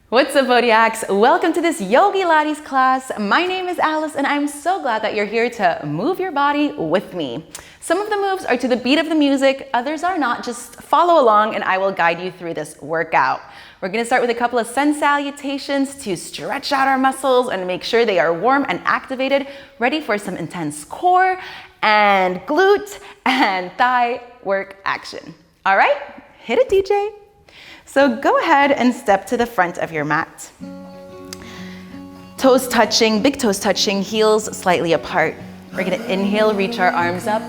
What's up, Bodhiacs? Welcome to this Yogilates class. My name is Alice, and I'm so glad that you're here to move your body with me. Some of the moves are to the beat of the music, others are not. Just follow along and I will guide you through this workout. We're gonna start with a couple of sun salutations to stretch out our muscles and make sure they are warm and activated, ready for some intense core and glute and thigh work action. All right, hit it, DJ. So go ahead and step to the front of your mat. Toes touching, big toes touching, heels slightly apart. We're gonna inhale, reach our arms up,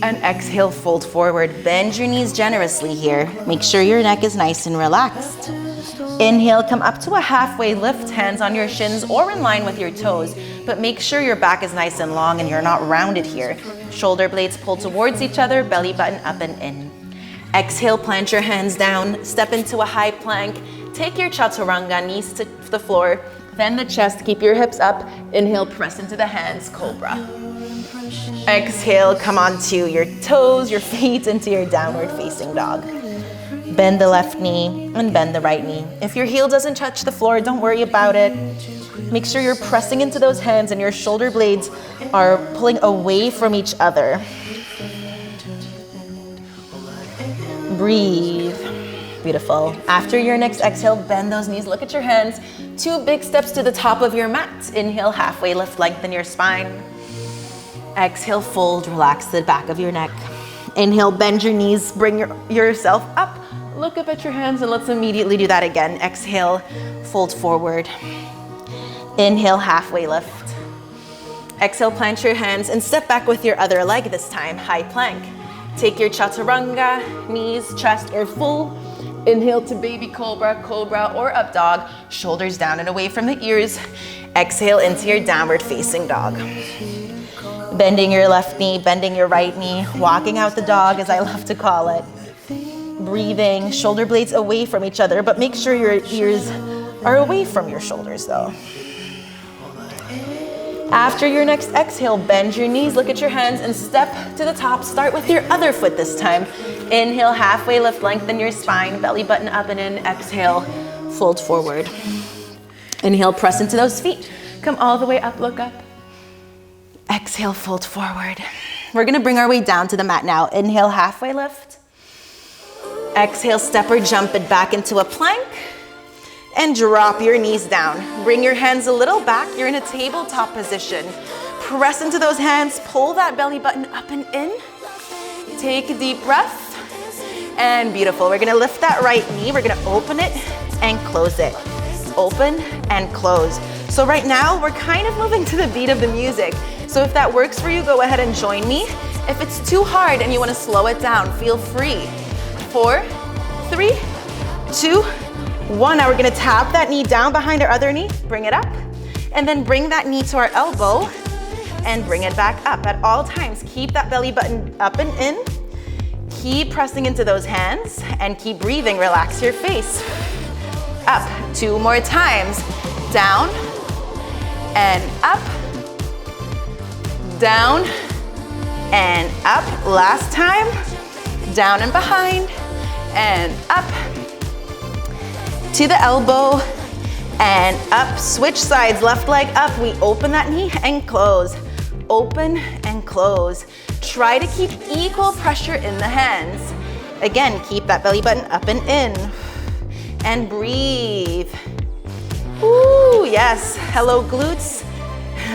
and exhale, fold forward. Bend your knees generously here. Make sure your neck is nice and relaxed. Inhale, come up to a halfway lift, hands on your shins or in line with your toes, but make sure your back is nice and long and you're not rounded here. Shoulder blades pull towards each other, belly button up and in. Exhale, plant your hands down, step into a high plank. Take your chaturanga, knees to the floor, bend the chest, keep your hips up. Inhale, press into the hands, cobra. Exhale, come onto your toes, your feet into your downward facing dog. Bend the left knee and bend the right knee. If your heel doesn't touch the floor, don't worry about it. Make sure you're pressing into those hands and your shoulder blades are pulling away from each other. Breathe. Beautiful. After your next exhale, bend those knees, look at your hands. 2 big steps to the top of your mat. Inhale, halfway lift, lengthen your spine. Exhale, fold, relax the back of your neck. Inhale, bend your knees, bring yourself up. Look up at your hands and let's immediately do that again. Exhale, fold forward. Inhale, halfway lift. Exhale, plant your hands and step back with your other leg this time, high plank. Take your chaturanga, knees, chest are full. Inhale to baby cobra, cobra or up dog, shoulders down and away from the ears. Exhale into your downward facing dog. Bending your left knee, bending your right knee, walking out the dog as I love to call it. Breathing, shoulder blades away from each other, but make sure your ears are away from your shoulders though. After your next exhale, bend your knees, look at your hands and step to the top. Start with your other foot this time. Inhale, halfway lift, lengthen your spine, belly button up and in. Exhale, fold forward. Inhale, press into those feet. Come all the way up, look up. Exhale, fold forward. We're gonna bring our way down to the mat now. Inhale, halfway lift. Exhale, step or jump it back into a plank. And drop your knees down. Bring your hands a little back. You're in a tabletop position. Press into those hands. Pull that belly button up and in. Take a deep breath. And beautiful. We're gonna lift that right knee. We're gonna open it and close it. Open and close. So right now, we're kind of moving to the beat of the music. So if that works for you, go ahead and join me. If it's too hard and you wanna slow it down, feel free. 4, 3, 2, 1. Now we're gonna tap that knee down behind our other knee, bring it up, and then bring that knee to our elbow and bring it back up. At all times, keep that belly button up and in. Keep pressing into those hands and keep breathing. Relax your face. Up, 2 more times. Down and up. Down and up. Last time. Down and behind and up. To the elbow and up. Switch sides, left leg up. We open that knee and close. Open and close. Try to keep equal pressure in the hands. Again, keep that belly button up and in. And breathe. Ooh, yes. Hello, glutes.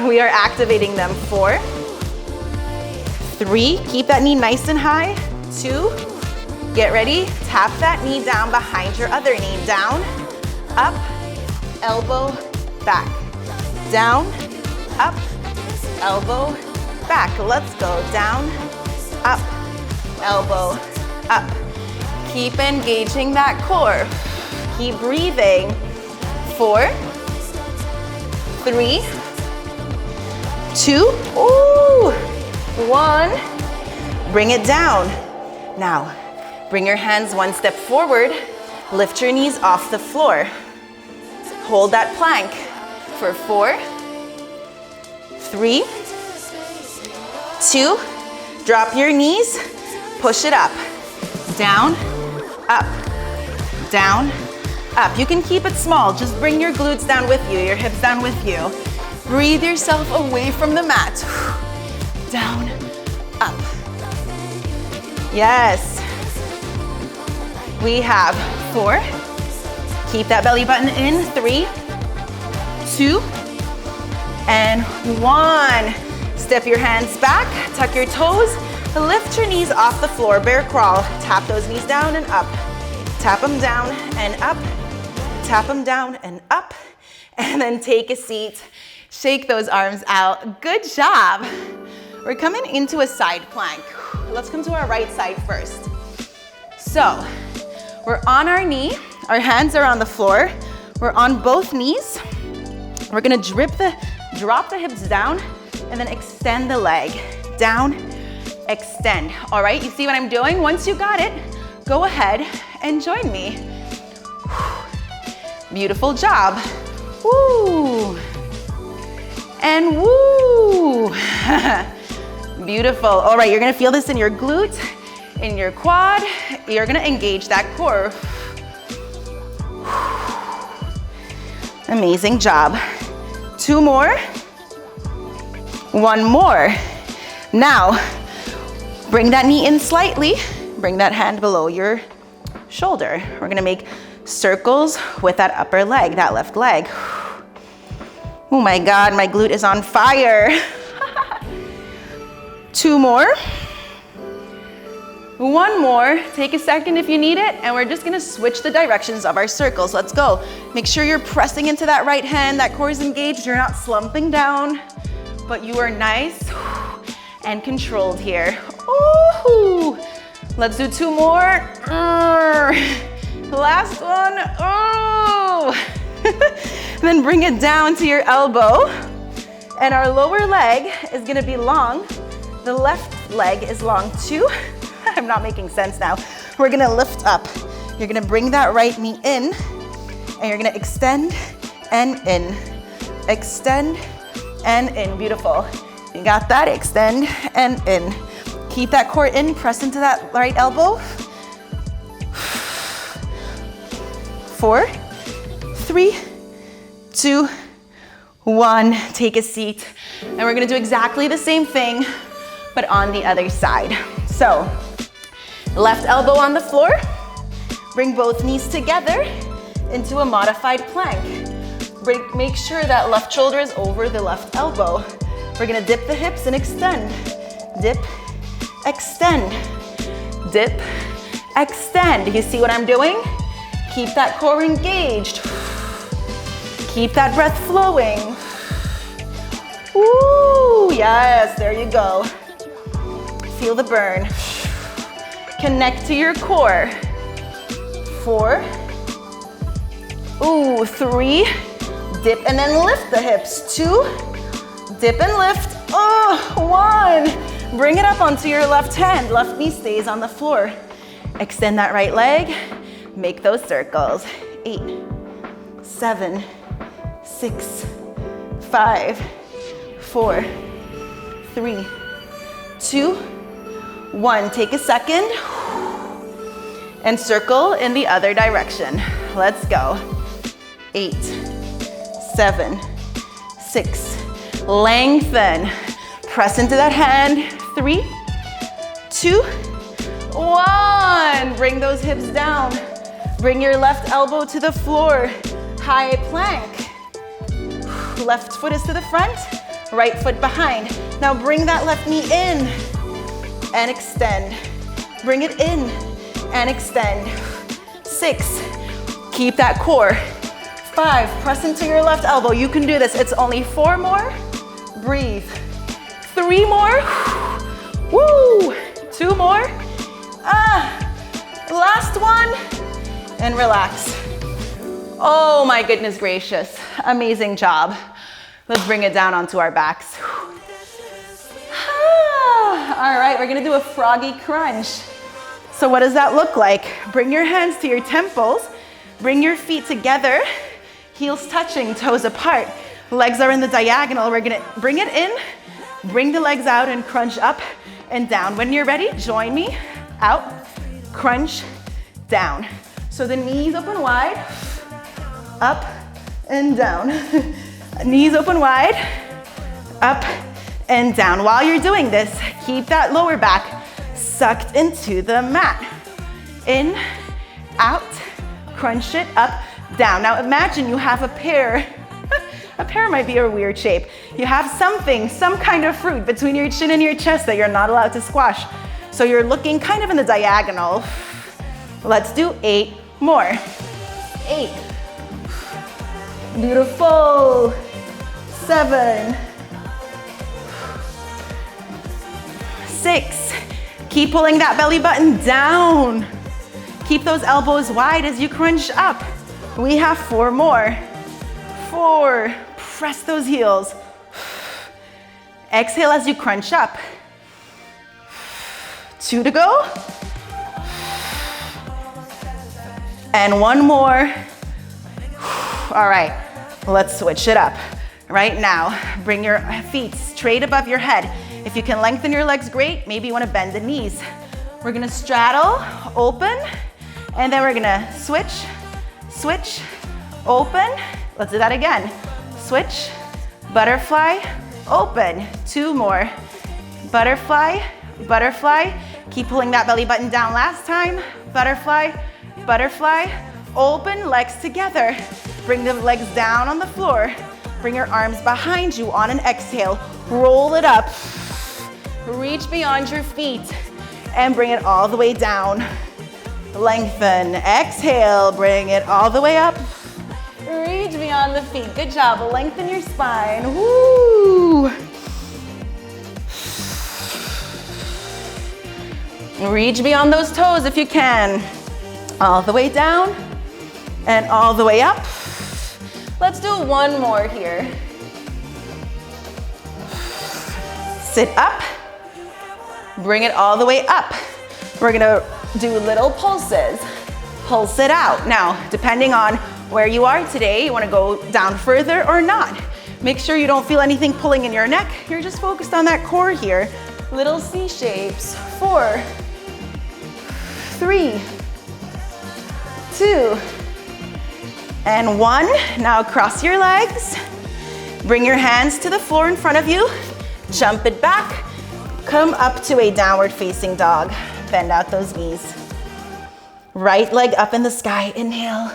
We are activating them. 4, 3, keep that knee nice and high. 2, get ready, tap that knee down behind your other knee. Down, up, elbow, back. Down, up, elbow, back. Let's go. Down, up, elbow, up. Keep engaging that core. Keep breathing. 4, 3, 2, 1. Bring it down. Now, bring your hands 1 step forward. Lift your knees off the floor. Hold that plank for 4, 3, 2. Drop your knees, push it up. Down, up, down, up. You can keep it small. Just bring your glutes down with you, your hips down with you. Breathe yourself away from the mat. Down, up. Yes. We have 4. Keep that belly button in. 3, 2, and 1. Step your hands back, tuck your toes, lift your knees off the floor, bear crawl. Tap those knees down and up. Tap them down and up. Tap them down and up. And then take a seat. Shake those arms out. Good job. We're coming into a side plank. Let's come to our right side first. So, we're on our knee. Our hands are on the floor. We're on both knees. We're gonna drop the hips down and then extend the leg. Down, extend. All right, you see what I'm doing? Once you got it, go ahead and join me. Beautiful job. Woo. And woo. Beautiful. All right, you're gonna feel this in your glute, in your quad. You're gonna engage that core. Amazing job. 2 more. 1 more. Now, bring that knee in slightly. Bring that hand below your shoulder. We're gonna make circles with that upper leg, that left leg. Oh my God, my glute is on fire. 2 more. 1 more. Take a second if you need it, and we're just gonna switch the directions of our circles. Let's go. Make sure you're pressing into that right hand, that core is engaged, you're not slumping down, but you are nice and controlled here. Ooh. Let's do 2 more. Last one. Oh. Then bring it down to your elbow, and our lower leg is gonna be long. The left leg is long too. I'm not making sense now. We're gonna lift up. You're gonna bring that right knee in, and you're gonna extend and in. Extend and in. Beautiful. You got that? Extend and in. Keep that core in, press into that right elbow. 4, 3, 2, 1. Take a seat. And we're gonna do exactly the same thing, but on the other side. So, left elbow on the floor. Bring both knees together into a modified plank. Make sure that left shoulder is over the left elbow. We're gonna dip the hips and extend. Dip, extend. Dip, extend. You see what I'm doing? Keep that core engaged. Keep that breath flowing. Ooh, yes, there you go. Feel the burn. Connect to your core. 4. Ooh, 3. Dip and then lift the hips. 2. Dip and lift. Oh, 1. Bring it up onto your left hand. Left knee stays on the floor. Extend that right leg. Make those circles. 8, 7, 6, 5, 4, 3, 2, 1. Take a second and circle in the other direction. Let's go. 8, 7, 6. Lengthen. Press into that hand. 3, 2, 1. Bring those hips down. Bring your left elbow to the floor. High plank. Left foot is to the front, right foot behind. Now bring that left knee in and extend. Bring it in and extend. 6, keep that core. 5, press into your left elbow. You can do this. It's only 4 more. Breathe. 3 more. Woo. 2 more. Last one. And relax. Oh my goodness gracious. Amazing job. Let's bring it down onto our backs. All right, we're gonna do a froggy crunch. So what does that look like? Bring your hands to your temples. Bring your feet together. Heels touching, toes apart. Legs are in the diagonal. We're gonna bring it in, bring the legs out and crunch up and down. When you're ready, join me. Out, crunch, down. So the knees open wide. up and down. Knees open wide, up and down. While you're doing this, keep that lower back sucked into the mat. In, out, crunch it, up, down. Now imagine you have a pear. A pear might be a weird shape. You have something, some kind of fruit between your chin and your chest that you're not allowed to squash. So you're looking kind of in the diagonal. Let's do 8 more. 8. Beautiful. 7. 6. Keep pulling that belly button down. Keep those elbows wide as you crunch up. We have 4 more. 4. Press those heels. Exhale as you crunch up. 2 to go. And 1 more. All right, let's switch it up. Right now, bring your feet straight above your head. If you can lengthen your legs, great. Maybe you want to bend the knees. We're gonna straddle, open, and then we're gonna switch, switch, open. Let's do that again. Switch, butterfly, open. 2 more. Butterfly, butterfly. Keep pulling that belly button down last time. Butterfly, butterfly. Open, legs together. Bring the legs down on the floor. Bring your arms behind you on an exhale. Roll it up. Reach beyond your feet and bring it all the way down. Lengthen. Exhale, bring it all the way up. Reach beyond the feet. Good job. Lengthen your spine. Woo! Reach beyond those toes if you can. All the way down and all the way up. Let's do 1 more here. Sit up. Bring it all the way up. We're gonna do little pulses. Pulse it out. Now, depending on where you are today, you wanna go down further or not. Make sure you don't feel anything pulling in your neck. You're just focused on that core here. Little C shapes. 4, 3, 2, and 1. Now cross your legs. Bring your hands to the floor in front of you. Jump it back. Come up to a downward facing dog. Bend out those knees. Right leg up in the sky. Inhale.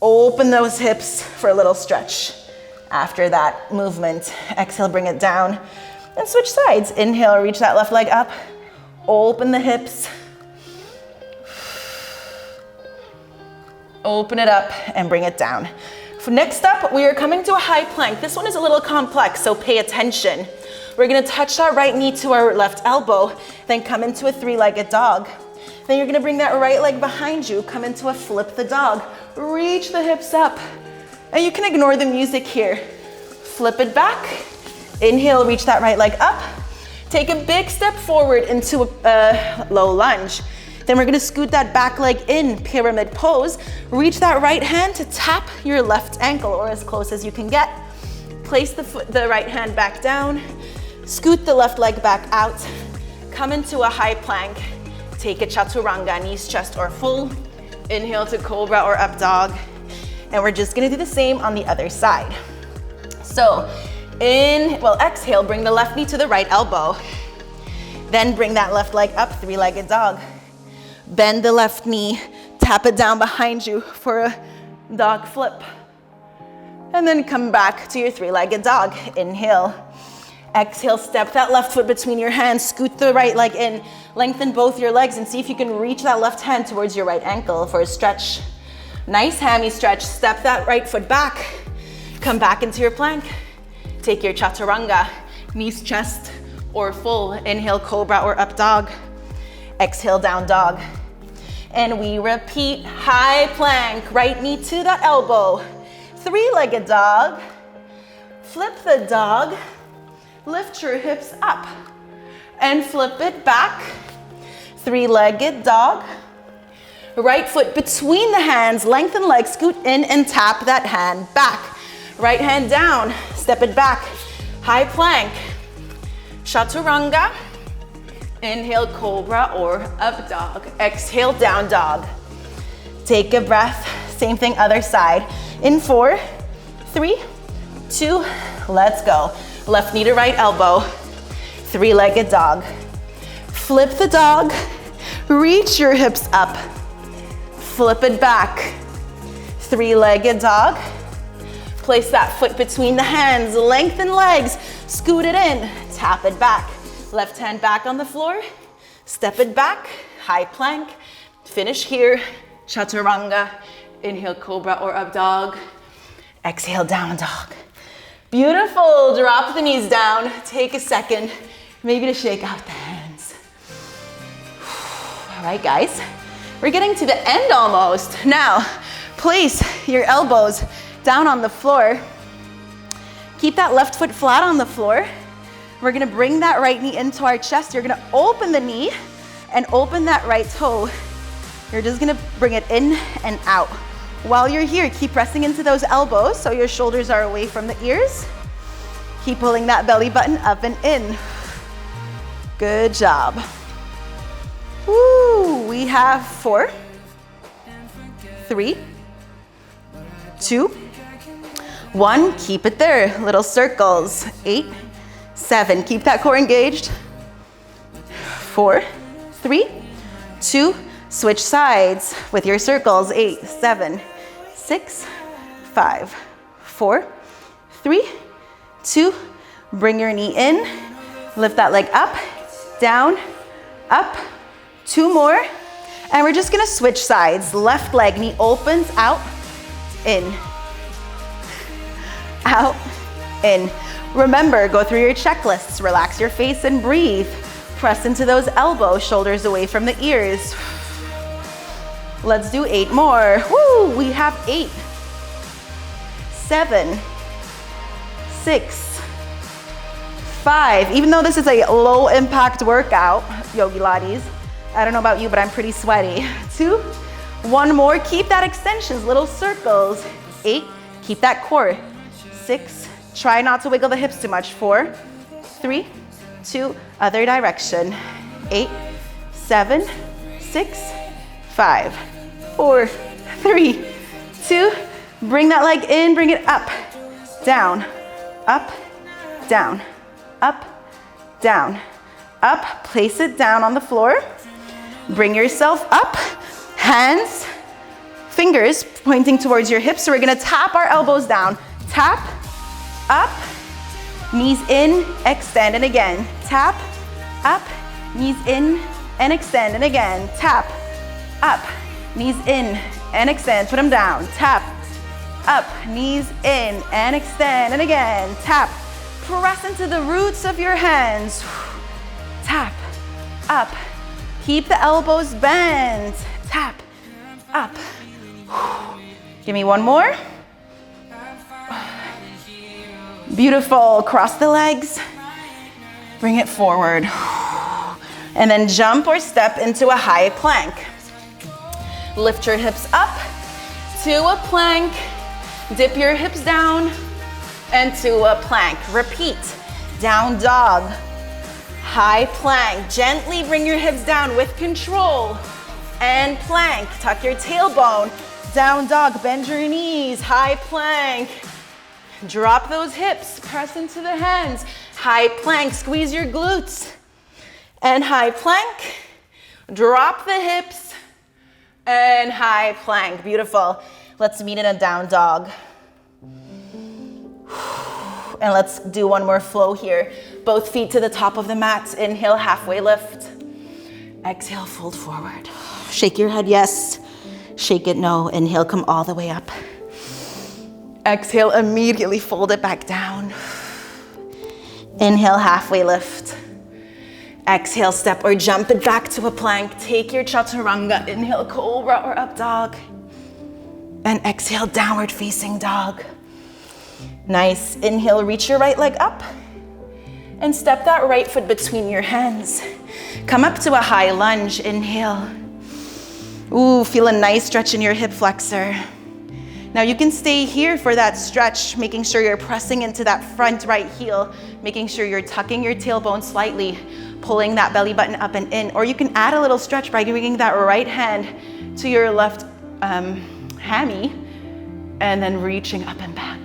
Open those hips for a little stretch. After that movement, exhale, bring it down. And switch sides. Inhale, reach that left leg up. Open the hips. Open it up and bring it down. Next up, we are coming to a high plank. This one is a little complex, so pay attention. We're gonna touch our right knee to our left elbow, then come into a 3-legged dog. Then you're gonna bring that right leg behind you, come into a flip the dog. Reach the hips up. And you can ignore the music here. Flip it back. Inhale, reach that right leg up. Take a big step forward into a low lunge. Then we're gonna scoot that back leg in, pyramid pose. Reach that right hand to tap your left ankle, or as close as you can get. Place the right hand back down. Scoot the left leg back out. Come into a high plank. Take a chaturanga, knees, chest, or full. Inhale to cobra or up dog. And we're just gonna do the same on the other side. So, exhale, bring the left knee to the right elbow. Then bring that left leg up, 3-legged dog. Bend the left knee, tap it down behind you for a dog flip. And then come back to your 3-legged dog. Inhale. Exhale, step that left foot between your hands, scoot the right leg in, lengthen both your legs and see if you can reach that left hand towards your right ankle for a stretch. Nice hammy stretch. Step that right foot back. Come back into your plank. Take your chaturanga, knees, chest, or full. Inhale, cobra or up dog. Exhale, down dog. And we repeat high plank, right knee to the elbow. 3-legged dog. Flip the dog. Lift your hips up and flip it back. 3-legged dog. Right foot between the hands, lengthen leg, scoot in and tap that hand back. Right hand down, step it back. High plank. Chaturanga. Inhale, cobra or up dog. Exhale, down dog. Take a breath. Same thing, other side. In 4, 3, 2, let's go. Left knee to right elbow, three-legged dog. Flip the dog, reach your hips up, flip it back. Three-legged dog. Place that foot between the hands, lengthen legs, scoot it in, tap it back. Left hand back on the floor, step it back, high plank. Finish here, chaturanga. Inhale, cobra or up dog. Exhale, down dog. Beautiful, drop the knees down. Take a second, maybe to shake out the hands. All right, guys, we're getting to the end almost. Now, place your elbows down on the floor. Keep that left foot flat on the floor. We're gonna bring that right knee into our chest. You're gonna open the knee and open that right toe. You're just gonna bring it in and out. While you're here, keep pressing into those elbows so your shoulders are away from the ears. Keep pulling that belly button up and in. Good job. Woo, we have 4, 3, 2, 1. Keep it there. Little circles. 8, 7. Keep that core engaged. 4, 3, 2. Switch sides with your circles. 8, 7, 6, 5, 4, 3, 2. Bring your knee in. Lift that leg up, down, up. 2 more. And we're just gonna switch sides. Left leg, knee opens, out, in, out, in. Remember, go through your checklists. Relax your face and breathe. Press into those elbows, shoulders away from the ears. Let's do 8 more. Woo, we have 8, 7, 6, 5. Even though this is a low impact workout, Yogilates, I don't know about you, but I'm pretty sweaty. 2, 1 more. Keep that extensions, little circles. 8, keep that core. 6, try not to wiggle the hips too much. 4, 3, 2, other direction. 8, 7, 6, 5, 4, 3, 2. Bring that leg in, bring it up, down, up, down, up, down, up. Place it down on the floor. Bring yourself up, hands, fingers pointing towards your hips. So we're gonna tap our elbows down. Tap, up, knees in, extend, and again. Tap, up, knees in, and extend, and again. Tap, up, knees in, and extend. Put them down. Tap, up, knees in, and extend, and again. Tap, press into the roots of your hands. Tap, up. Keep the elbows bent. Tap, up. Give me 1 more. Beautiful. Cross the legs. Bring it forward. And then jump or step into a high plank. Lift your hips up to a plank. Dip your hips down and to a plank. Repeat. Down dog. High plank. Gently bring your hips down with control. And plank. Tuck your tailbone. Down dog. Bend your knees. High plank. Drop those hips. Press into the hands. High plank. Squeeze your glutes. And high plank. Drop the hips. And high plank. Beautiful. Let's meet in a down dog. And let's do 1 more flow here. Both feet to the top of the mat. Inhale, halfway lift. Exhale, fold forward. Shake your head, yes. Shake it, no. Inhale, come all the way up. Exhale, immediately fold it back down. Inhale, halfway lift. Exhale, step or jump it back to a plank. Take your chaturanga. Inhale, cobra or up dog. And exhale, downward facing dog. Nice. Inhale, reach your right leg up. And step that right foot between your hands. Come up to a high lunge. Inhale. Ooh, feel a nice stretch in your hip flexor. Now you can stay here for that stretch, making sure you're pressing into that front right heel, making sure you're tucking your tailbone slightly, pulling that belly button up and in. Or you can add a little stretch by bringing that right hand to your left hammy and then reaching up and back.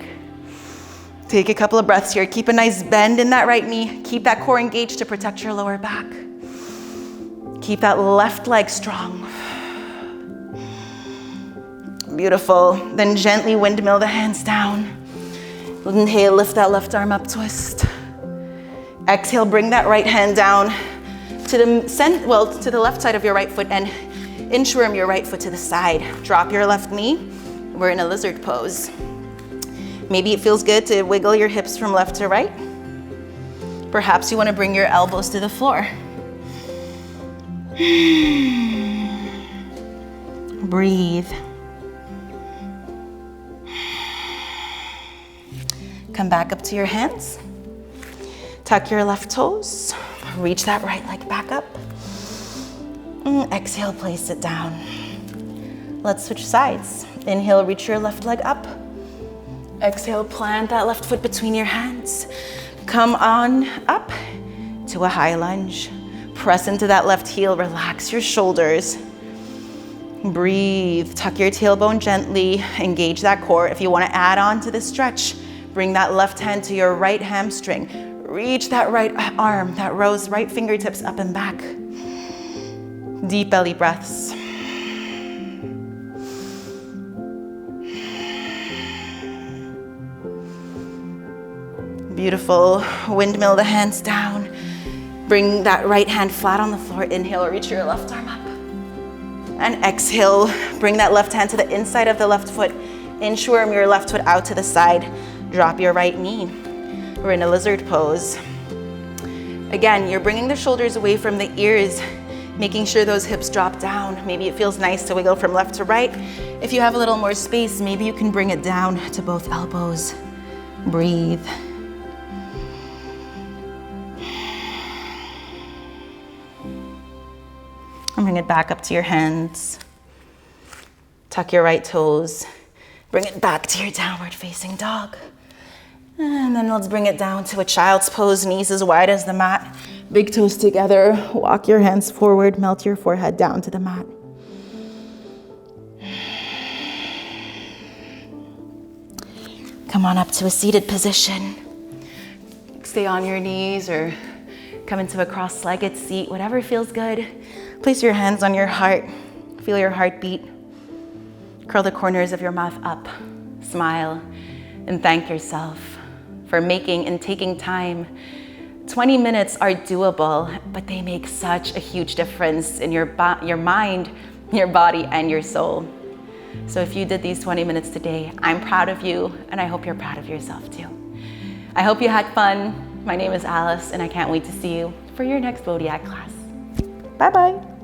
Take a couple of breaths here. Keep a nice bend in that right knee. Keep that core engaged to protect your lower back. Keep that left leg strong. Beautiful. Then gently windmill the hands down. Inhale, lift that left arm up, twist. Exhale, bring that right hand down to the left side of your right foot and inchworm your right foot to the side. Drop your left knee. We're in a lizard pose. Maybe it feels good to wiggle your hips from left to right. Perhaps you want to bring your elbows to the floor. Breathe. Come back up to your hands. Tuck your left toes. Reach that right leg back up. Exhale, place it down. Let's switch sides. Inhale, reach your left leg up. Exhale, plant that left foot between your hands. Come on up to a high lunge. Press into that left heel, relax your shoulders. Breathe, tuck your tailbone gently, engage that core. If you want to add on to the stretch, bring that left hand to your right hamstring. Reach that right arm, that rose right fingertips up and back. Deep belly breaths. Beautiful. Windmill the hands down. Bring that right hand flat on the floor. Inhale, reach your left arm up. And exhale, bring that left hand to the inside of the left foot. Inchworm your left foot out to the side. Drop your right knee. We're in a lizard pose. Again, you're bringing the shoulders away from the ears, making sure those hips drop down. Maybe it feels nice to wiggle from left to right. If you have a little more space, maybe you can bring it down to both elbows. Breathe. And bring it back up to your hands. Tuck your right toes. Bring it back to your downward facing dog. And then let's bring it down to a child's pose, knees as wide as the mat. Big toes together. Walk your hands forward, melt your forehead down to the mat. Come on up to a seated position. Stay on your knees or come into a cross-legged seat, whatever feels good. Place your hands on your heart. Feel your heartbeat. Curl the corners of your mouth up. Smile and thank yourself for making and taking time. 20 minutes are doable, but they make such a huge difference in your mind, your body, and your soul. So if you did these 20 minutes today, I'm proud of you, and I hope you're proud of yourself too. I hope you had fun. My name is Alice, and I can't wait to see you for your next Bodhiac class. Bye-bye.